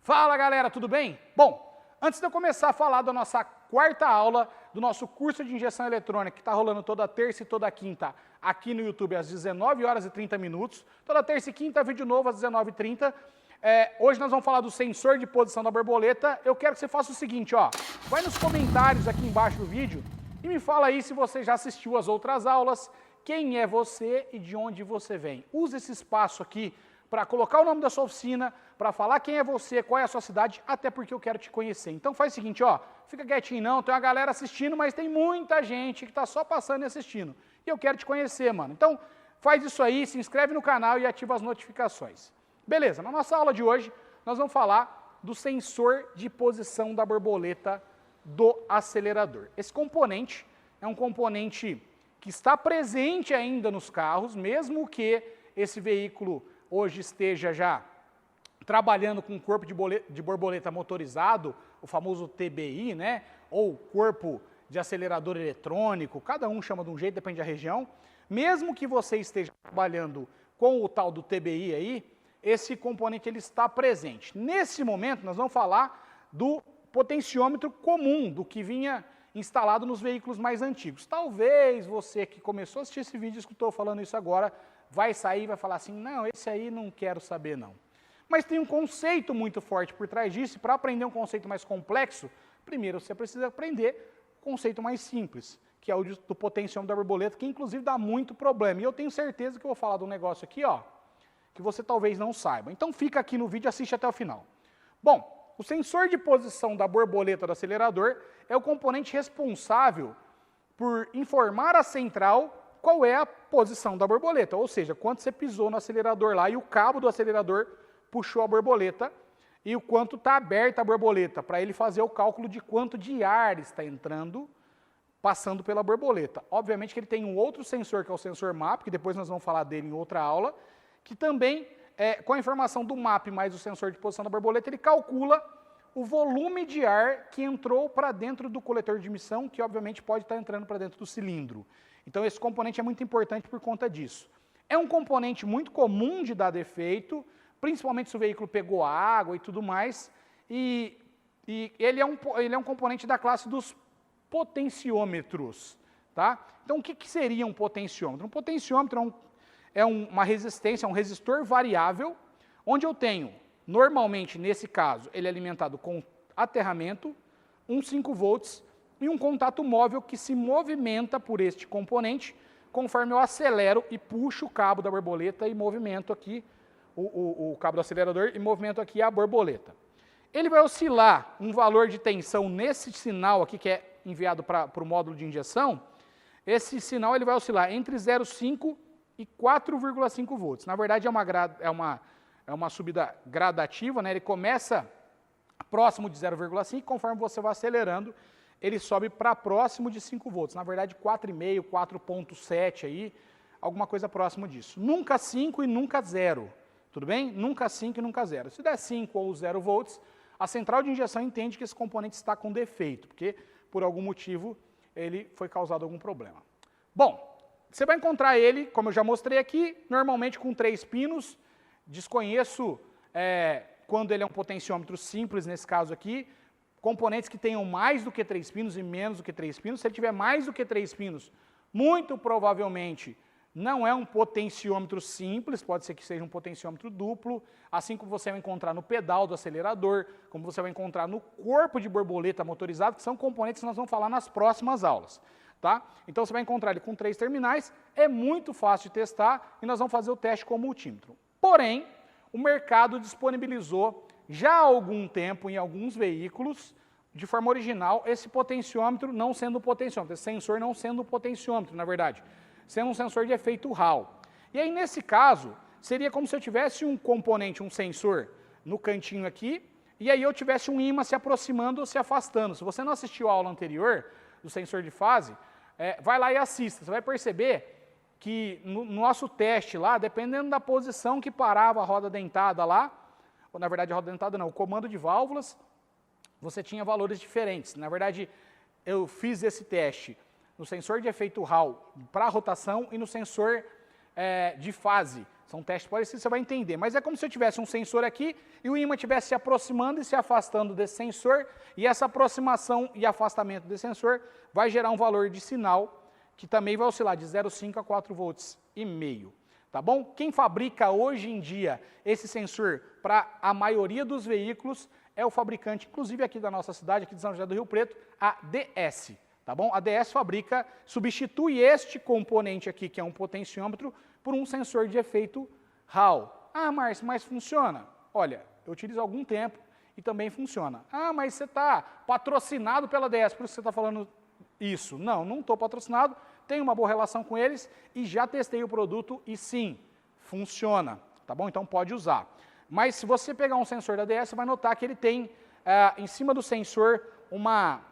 Fala galera, tudo bem? Bom, antes de eu começar a falar da nossa quarta aula do nosso curso de injeção eletrônica, que está rolando toda terça e toda quinta aqui no YouTube às 19 horas e 30 minutos, toda terça e quinta vídeo novo às 19h30, hoje nós vamos falar do sensor de posição da borboleta. Eu quero que você faça o seguinte, ó, vai nos comentários aqui embaixo do vídeo e me fala aí se você já assistiu às outras aulas, quem é você e de onde você vem. Use esse espaço aqui para colocar o nome da sua oficina, para falar quem é você, qual é a sua cidade, até porque eu quero te conhecer. Então faz o seguinte, ó, fica quietinho não, tem uma galera assistindo, mas tem muita gente que está só passando e assistindo. E eu quero te conhecer, mano. Então faz isso aí, se inscreve no canal e ativa as notificações. Beleza, na nossa aula de hoje, nós vamos falar do sensor de posição da borboleta do acelerador. Esse componente é um componente que está presente ainda nos carros, mesmo que esse veículo hoje esteja já trabalhando com um corpo de borboleta motorizado, o famoso TBI, né? Ou corpo de acelerador eletrônico, cada um chama de um jeito, depende da região. Mesmo que você esteja trabalhando com o tal do TBI aí, esse componente ele está presente. Nesse momento, nós vamos falar do potenciômetro comum, do que vinha instalado nos veículos mais antigos. Talvez você que começou a assistir esse vídeo e escutou falando isso agora, vai sair e vai falar assim, não, esse aí não quero saber não. Mas tem um conceito muito forte por trás disso, e para aprender um conceito mais complexo, primeiro você precisa aprender o conceito mais simples, que é o do potenciômetro da borboleta, que inclusive dá muito problema. E eu tenho certeza que eu vou falar de um negócio aqui, ó, que você talvez não saiba. Então fica aqui no vídeo e assiste até o final. Bom, o sensor de posição da borboleta do acelerador é o componente responsável por informar a central qual é a posição da borboleta, ou seja, quanto você pisou no acelerador lá e o cabo do acelerador puxou a borboleta e o quanto está aberta a borboleta, para ele fazer o cálculo de quanto de ar está entrando, passando pela borboleta. Obviamente que ele tem um outro sensor, que é o sensor MAP, que depois nós vamos falar dele em outra aula, que também, com a informação do MAP mais o sensor de posição da borboleta, ele calcula o volume de ar que entrou para dentro do coletor de emissão, que obviamente pode estar entrando para dentro do cilindro. Então esse componente é muito importante por conta disso. É um componente muito comum de dar defeito, principalmente se o veículo pegou água e tudo mais, e ele é um componente da classe dos potenciômetros. Tá? Então o que seria um potenciômetro? Um potenciômetro é uma resistência, um resistor variável, onde eu tenho, normalmente nesse caso, ele é alimentado com aterramento, uns 5 volts, e um contato móvel que se movimenta por este componente, conforme eu acelero e puxo o cabo da borboleta e movimento aqui, o cabo do acelerador e movimento aqui a borboleta. Ele vai oscilar um valor de tensão nesse sinal aqui, que é enviado para o módulo de injeção, esse sinal ele vai oscilar entre 0,5 e 4,5 volts. Na verdade é uma subida gradativa, né? Ele começa próximo de 0,5, conforme você vai acelerando, ele sobe para próximo de 5 volts, na verdade 4,5, 4,7 aí, alguma coisa próximo disso. Nunca 5 e nunca 0, tudo bem? Nunca 5 e nunca 0. Se der 5 ou 0 volts, a central de injeção entende que esse componente está com defeito, porque por algum motivo ele foi causado algum problema. Bom, você vai encontrar ele, como eu já mostrei aqui, normalmente com 3 pinos, desconheço quando ele é um potenciômetro simples, nesse caso aqui, componentes que tenham mais do que 3 pinos e menos do que 3 pinos. Se ele tiver mais do que 3 pinos, muito provavelmente não é um potenciômetro simples, pode ser que seja um potenciômetro duplo, assim como você vai encontrar no pedal do acelerador, como você vai encontrar no corpo de borboleta motorizado, que são componentes que nós vamos falar nas próximas aulas. Tá? Então você vai encontrar ele com 3 terminais, é muito fácil de testar e nós vamos fazer o teste com o multímetro. Porém, o mercado disponibilizou já há algum tempo em alguns veículos, de forma original, esse potenciômetro não sendo um potenciômetro, esse sensor não sendo um potenciômetro, na verdade, sendo um sensor de efeito Hall. E aí, nesse caso, seria como se eu tivesse um componente, um sensor, no cantinho aqui, e aí eu tivesse um ímã se aproximando ou se afastando. Se você não assistiu a aula anterior do sensor de fase, vai lá e assista. Você vai perceber que no nosso teste lá, dependendo da posição que parava a roda dentada lá, ou na verdade a roda dentada não, o comando de válvulas, você tinha valores diferentes. Na verdade, eu fiz esse teste no sensor de efeito Hall para rotação e no sensor de fase São testes parecidos, você vai entender. Mas é como se eu tivesse um sensor aqui e o ímã estivesse se aproximando e se afastando desse sensor, e essa aproximação e afastamento desse sensor vai gerar um valor de sinal que também vai oscilar de 0,5 a 4 volts e meio. Tá bom? Quem fabrica hoje em dia esse sensor para a maioria dos veículos é o fabricante, inclusive aqui da nossa cidade, aqui de São José do Rio Preto, a DS. Tá bom? A DS fabrica, substitui este componente aqui, que é um potenciômetro, por um sensor de efeito Hall. Ah, Márcio, mas funciona? Olha, eu utilizo há algum tempo e também funciona. Ah, mas você está patrocinado pela DS, por isso você está falando isso. Não, não estou patrocinado, tenho uma boa relação com eles e já testei o produto e sim, funciona. Tá bom? Então pode usar. Mas se você pegar um sensor da DS, você vai notar que ele tem em cima do sensor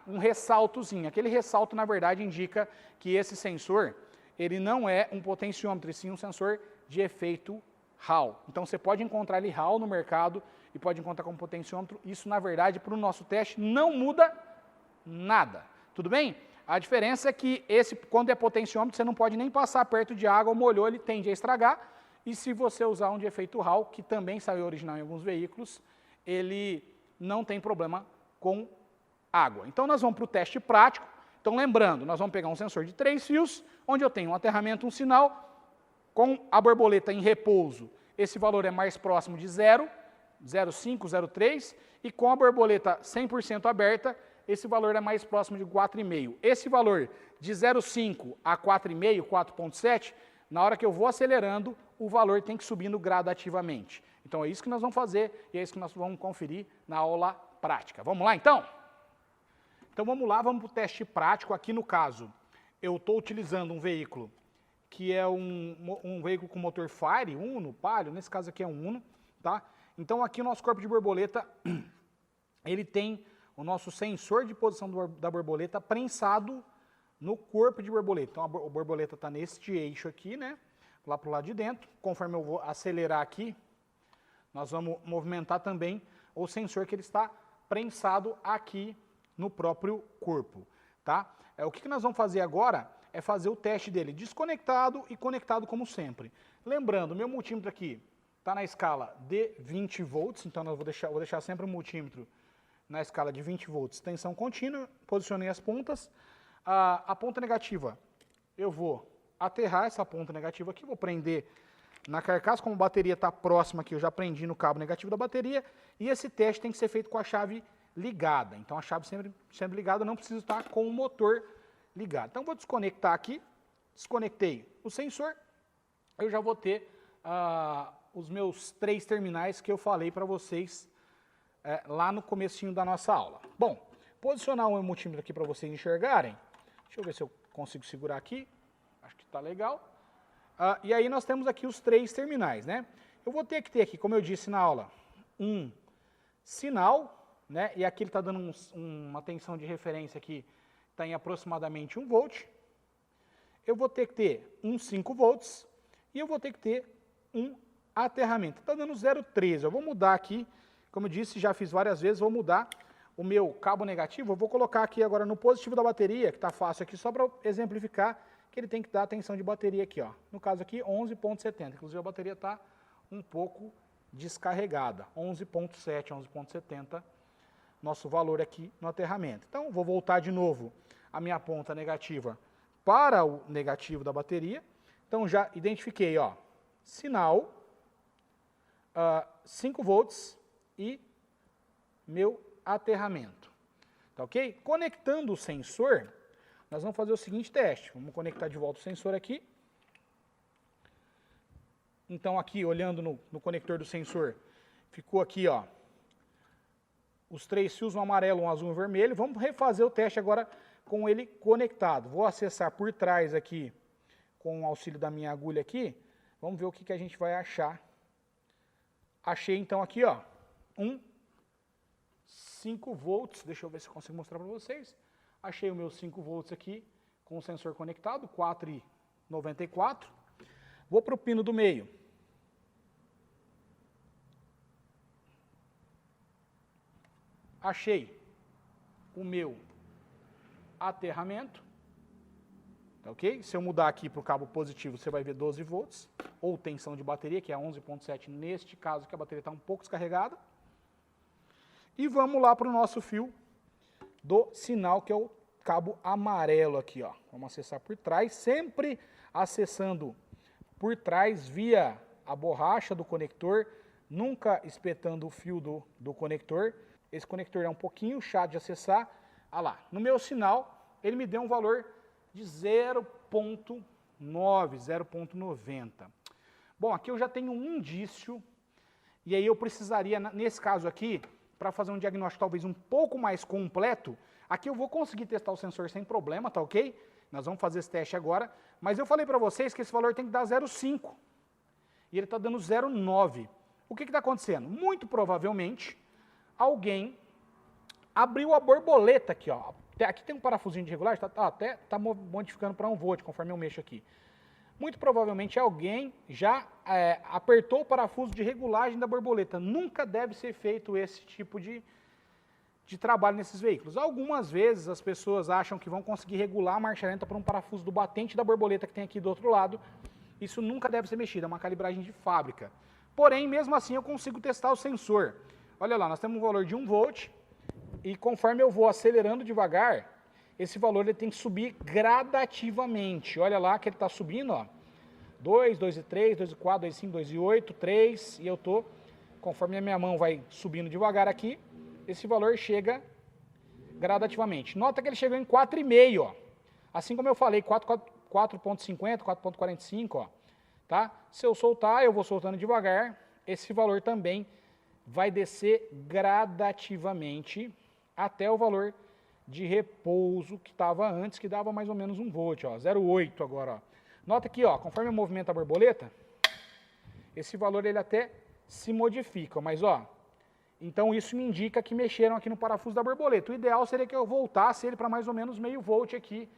um ressaltozinho. Aquele ressalto, na verdade, indica que esse sensor ele não é um potenciômetro, e sim um sensor de efeito Hall. Então você pode encontrar ele Hall no mercado e pode encontrar como potenciômetro. Isso, na verdade, para o nosso teste não muda nada. Tudo bem? A diferença é que esse, quando é potenciômetro, você não pode nem passar perto de água, molhou, ele tende a estragar. E se você usar um de efeito Hall, que também saiu original em alguns veículos, ele não tem problema com água. Então nós vamos para o teste prático. Então lembrando, nós vamos pegar um sensor de 3 fios, onde eu tenho um aterramento, um sinal, com a borboleta em repouso. Esse valor é mais próximo de 0, 0,5, 0,3, e com a borboleta 100% aberta, esse valor é mais próximo de 4,5. Esse valor de 0,5 a 4,5, 4,7, na hora que eu vou acelerando, o valor tem que ir subindo gradativamente. Então é isso que nós vamos fazer e é isso que nós vamos conferir na aula prática. Vamos lá então? Então vamos lá, vamos para o teste prático. Aqui no caso, eu estou utilizando um veículo que é um veículo com motor Fire, Uno, Palio, nesse caso aqui é um Uno, tá? Então aqui o nosso corpo de borboleta, ele tem o nosso sensor de posição da borboleta prensado no corpo de borboleta. Então a borboleta está neste eixo aqui, né? Lá para o lado de dentro. Conforme eu vou acelerar aqui, nós vamos movimentar também o sensor que ele está prensado aqui no próprio corpo, tá? O que nós vamos fazer agora é fazer o teste dele desconectado e conectado como sempre. Lembrando, meu multímetro aqui está na escala de 20 volts, então eu vou deixar sempre o multímetro na escala de 20 volts, tensão contínua, posicionei as pontas. A ponta negativa, eu vou aterrar essa ponta negativa aqui, vou prender na carcaça, como a bateria está próxima aqui, eu já prendi no cabo negativo da bateria, e esse teste tem que ser feito com a chave ligada. Então a chave sempre ligada, não precisa estar com o motor ligado. Então vou desconectar aqui, desconectei o sensor, eu já vou ter os meus 3 terminais que eu falei para vocês lá no comecinho da nossa aula. Bom, posicionar um multímetro aqui para vocês enxergarem. Deixa eu ver se eu consigo segurar aqui. Acho que está legal. E aí nós temos aqui os 3 terminais, né? Eu vou ter que ter aqui, como eu disse na aula, um sinal, né? E aqui ele está dando uma tensão de referência aqui, está em aproximadamente 1 volt. Eu vou ter que ter um 5 volts e eu vou ter que ter um aterramento. Está dando 0,13. Eu vou mudar aqui, como eu disse, já fiz várias vezes, vou mudar o meu cabo negativo. Eu vou colocar aqui agora no positivo da bateria, que está fácil aqui, só para exemplificar que ele tem que dar a tensão de bateria aqui, ó. No caso aqui, 11,70. Inclusive a bateria está um pouco descarregada. 11,7, 11,70. Nosso valor aqui no aterramento. Então, vou voltar de novo a minha ponta negativa para o negativo da bateria. Então, já identifiquei, ó, sinal, 5 volts e meu aterramento. Tá ok? Conectando o sensor, nós vamos fazer o seguinte teste. Vamos conectar de volta o sensor aqui. Então, aqui, olhando no conector do sensor, ficou aqui, ó, os 3 fios, um amarelo, um azul e um vermelho. Vamos refazer o teste agora com ele conectado. Vou acessar por trás aqui, com o auxílio da minha agulha aqui. Vamos ver o que a gente vai achar. Achei então aqui, ó, 5 volts. Deixa eu ver se eu consigo mostrar para vocês. Achei o meu 5 volts aqui com o sensor conectado, 4,94. Vou para o pino do meio. Achei o meu aterramento. tá ok? Se eu mudar aqui para o cabo positivo, você vai ver 12 volts, ou tensão de bateria, que é 11.7 neste caso, que a bateria está um pouco descarregada. E vamos lá para o nosso fio do sinal, que é o cabo amarelo aqui, ó. Vamos acessar por trás, sempre acessando por trás via a borracha do conector, nunca espetando o fio do conector. Esse conector é um pouquinho chato de acessar. Ah lá, no meu sinal, ele me deu um valor de 0.9, 0.90. Bom, aqui eu já tenho um indício, e aí eu precisaria, nesse caso aqui, para fazer um diagnóstico talvez um pouco mais completo, aqui eu vou conseguir testar o sensor sem problema, tá ok? Nós vamos fazer esse teste agora, mas eu falei para vocês que esse valor tem que dar 0,5, e ele está dando 0,9. O que está acontecendo? Muito provavelmente, alguém abriu a borboleta aqui, ó. Aqui tem um parafusinho de regulagem, até está modificando para 1 volt, conforme eu mexo aqui. Muito provavelmente alguém já apertou o parafuso de regulagem da borboleta. Nunca deve ser feito esse tipo de trabalho nesses veículos. Algumas vezes as pessoas acham que vão conseguir regular a marcha lenta por um parafuso do batente da borboleta que tem aqui do outro lado. Isso nunca deve ser mexido, é uma calibragem de fábrica. Porém, mesmo assim eu consigo testar o sensor. Olha lá, nós temos um valor de 1 volt e conforme eu vou acelerando devagar, esse valor ele tem que subir gradativamente. Olha lá que ele está subindo, ó. 2, 2,3, 2,4, 2,5, 2,8, 3, e eu estou, conforme a minha mão vai subindo devagar aqui, esse valor chega gradativamente. Nota que ele chegou em 4,5, ó. Assim como eu falei, 4,50, 4,45, ó. Tá? Se eu soltar, eu vou soltando devagar, esse valor também vai descer gradativamente até o valor de repouso que estava antes, que dava mais ou menos 1 volt, ó, 0,8 agora, ó. Nota aqui, ó, conforme eu movimento a borboleta, esse valor ele até se modifica, mas ó, então isso me indica que mexeram aqui no parafuso da borboleta. O ideal seria que eu voltasse ele para mais ou menos meio volt aqui,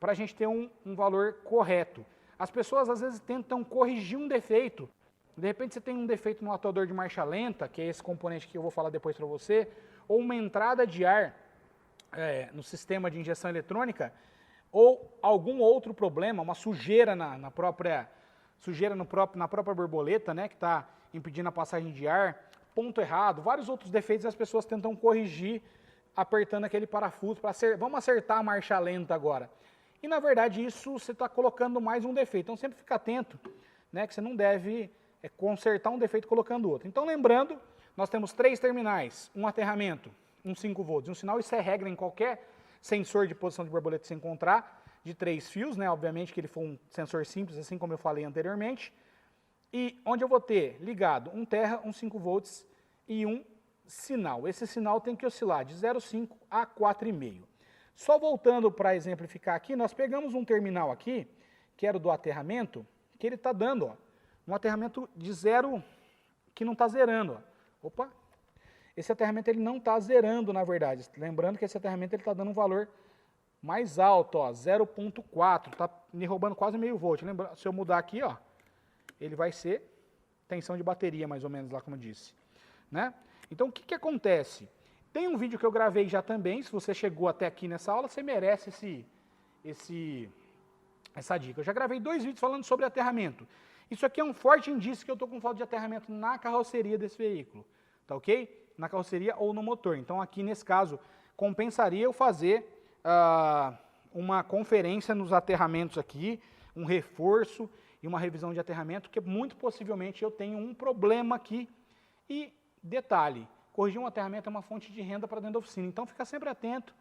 para a gente ter um valor correto. As pessoas às vezes tentam corrigir um defeito. De repente você tem um defeito no atuador de marcha lenta, que é esse componente que eu vou falar depois para você, ou uma entrada de ar no sistema de injeção eletrônica, ou algum outro problema, uma sujeira na própria borboleta, né, que está impedindo a passagem de ar, ponto errado, vários outros defeitos as pessoas tentam corrigir apertando aquele parafuso para vamos acertar a marcha lenta agora. E na verdade isso você está colocando mais um defeito, então sempre fica atento, né, que você não deve consertar um defeito colocando outro. Então lembrando, nós temos 3 terminais, um aterramento, um 5 volts, um sinal, isso é regra em qualquer sensor de posição de borboleta que você encontrar, de 3 fios, né, obviamente que ele for um sensor simples, assim como eu falei anteriormente, e onde eu vou ter ligado um terra, um 5 volts e um sinal. Esse sinal tem que oscilar de 0,5 a 4,5. Só voltando para exemplificar aqui, nós pegamos um terminal aqui, que era o do aterramento, que ele está dando, ó, um aterramento de 0, que não está zerando. Ó. Opa! Esse aterramento ele não está zerando, na verdade. Lembrando que esse aterramento está dando um valor mais alto, 0,4. Está me roubando quase meio volt. Lembrando, se eu mudar aqui, ó, ele vai ser tensão de bateria, mais ou menos, lá como eu disse. Né? Então, o que acontece? Tem um vídeo que eu gravei já também. Se você chegou até aqui nessa aula, você merece essa dica. Eu já gravei 2 vídeos falando sobre aterramento. Isso aqui é um forte indício que eu estou com falta de aterramento na carroceria desse veículo, tá ok? Na carroceria ou no motor. Então aqui nesse caso, compensaria eu fazer uma conferência nos aterramentos aqui, um reforço e uma revisão de aterramento, porque muito possivelmente eu tenho um problema aqui. E detalhe, corrigir um aterramento é uma fonte de renda para dentro da oficina, então fica sempre atento,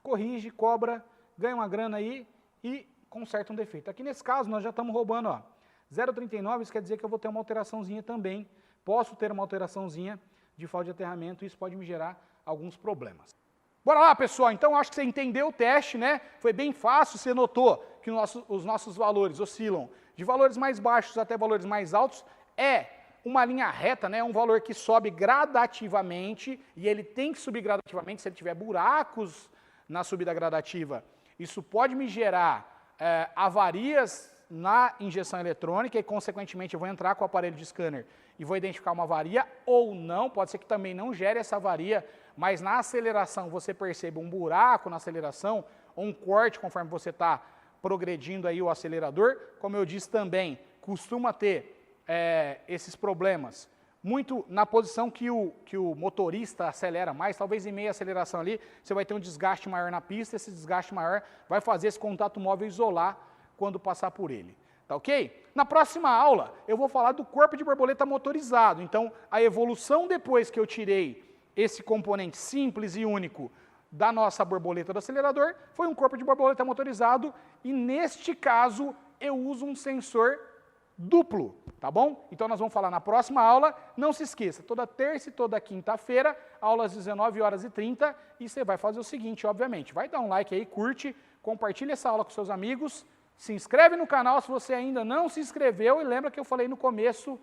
corrige, cobra, ganha uma grana aí e conserta um defeito. Aqui nesse caso nós já estamos roubando, ó, 0,39, isso quer dizer que eu vou ter uma alteraçãozinha também, posso ter uma alteraçãozinha de falta de aterramento, e isso pode me gerar alguns problemas. Bora lá, pessoal, então acho que você entendeu o teste, né? Foi bem fácil, você notou que os nossos valores oscilam de valores mais baixos até valores mais altos, é uma linha reta, né? Um valor que sobe gradativamente, e ele tem que subir gradativamente se ele tiver buracos na subida gradativa. Isso pode me gerar avarias na injeção eletrônica e, consequentemente, eu vou entrar com o aparelho de scanner e vou identificar uma avaria ou não, pode ser que também não gere essa avaria, mas na aceleração você percebe um buraco na aceleração ou um corte conforme você está progredindo aí o acelerador. Como eu disse também, costuma ter esses problemas muito na posição que o motorista acelera mais, talvez em meia aceleração ali, você vai ter um desgaste maior na pista, esse desgaste maior vai fazer esse contato móvel isolar quando passar por ele. Tá ok? Na próxima aula, eu vou falar do corpo de borboleta motorizado. Então, a evolução depois que eu tirei esse componente simples e único da nossa borboleta do acelerador, foi um corpo de borboleta motorizado e, neste caso, eu uso um sensor duplo, tá bom? Então, nós vamos falar na próxima aula. Não se esqueça, toda terça e toda quinta-feira, aulas 19h30, e você vai fazer o seguinte, obviamente, vai dar um like aí, curte, compartilha essa aula com seus amigos, se inscreve no canal se você ainda não se inscreveu e lembra que eu falei no começo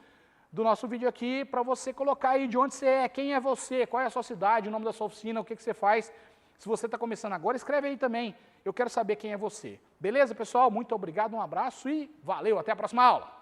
do nosso vídeo aqui para você colocar aí de onde você é, quem é você, qual é a sua cidade, o nome da sua oficina, o que você faz. Se você está começando agora, escreve aí também. Eu quero saber quem é você. Beleza, pessoal? Muito obrigado, um abraço e valeu. Até a próxima aula.